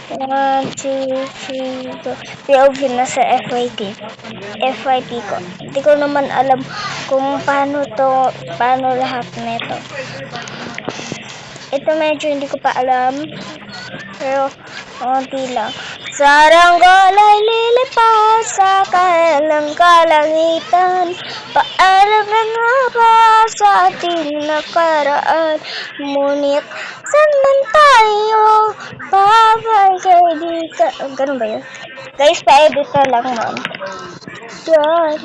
1, 2, 3, go. POV na sa FYP ko. Hindi ko naman alam kung paano lahat nito. Ito medyo hindi ko pa alam. Pero, konti lang. Saranggola lilipad sa kalangitan. Paalam na nga ba sa ating nakaraan? Ngunit, saan man tayo? Kaibigan. Ganun ba yun? Guys, pa-edit na lang nun. Yan.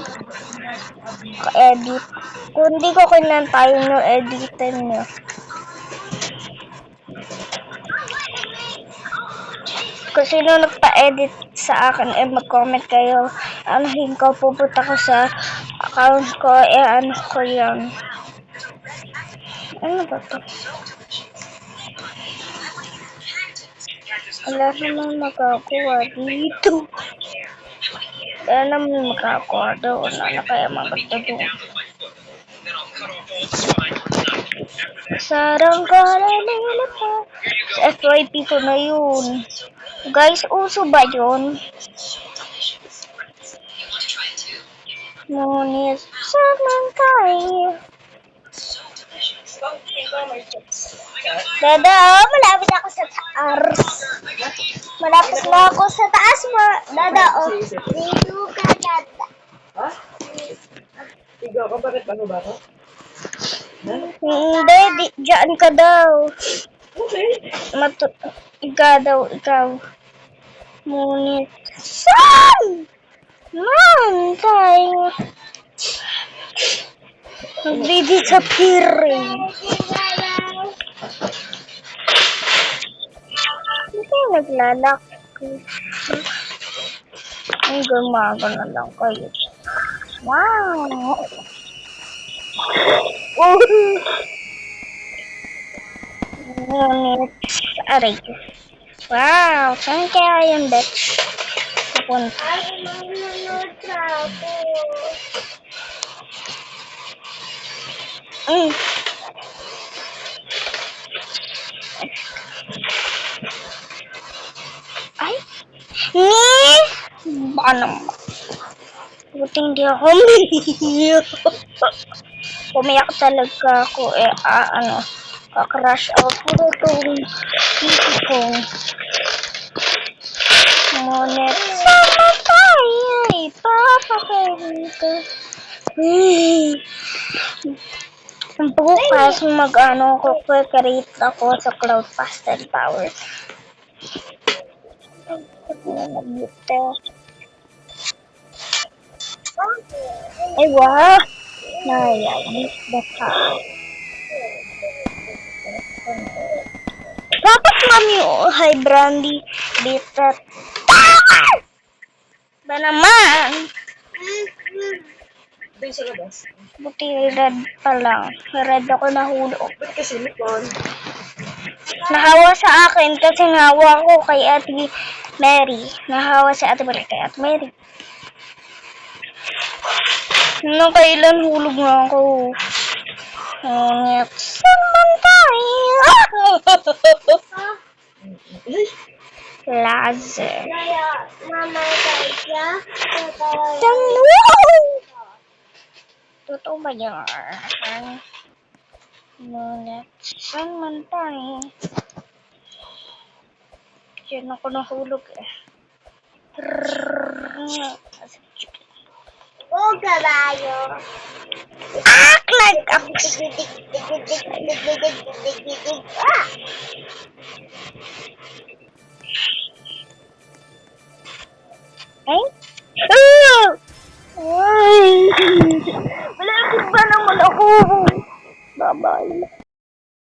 Pa-edit. Kung hindi ko kinantayo nyo, editin nyo. Kung sino nagpa-edit sa akin, mag-comment kayo. Anuhin ko, pupunta ko sa account ko, ano ko yan. Ano ba to? Wala naman magagawa dito. Wala naman magagawa doon. Ano kaya maganda doon? Saranggola lilipad. Sa FYP ko na yun. Guys, uso ba yun? Ngunit, saan man tayo? Dada, malapit ako sa taas. Malapit na ako sa taas mo. Dada, dito ka, dada. Ha? Ikaw ka, bakit ano ba ka? Hindi, dyan ka daw. Okay. Ikaw. Ngunit, saan man tayo? Nagdi-disappearing. Hindi naglalak. Ay, gumaga na lang kayo. Wow! Ngunit, aray. Wow, saan kaya yung batch? Pupunta. Ay, manunod ako. Ay, baka naman. Buti hindi ako umiyak. Umiyak talaga ako crash out ko itong titi ko. Ngunit, sama tayo, ipapakita. Bukas create ako sa Cloud Pastel Powers. Ay, wow! Nayayamit na ka. Dapat mami, hi Brandy, bitter. Ba naman? Doon sa labas. Buti red pa lang. Red ako nahulog. Ba't kasi lipon? Nahawa sa akin kasi nahawa ko kay Ate Mary. Nahawa si Ate Mary kay Ate Mary. Nung kailan hulog na ako. Ngunit, saan man tayo? Lazer. Mama, kaya? Totoo ba yan? Ngunit, saan man tayo? Diyan ako nahulog eh. Oh, kabayo. Like ako. Ay? Ay! Wala ba naman ako? Bye-bye.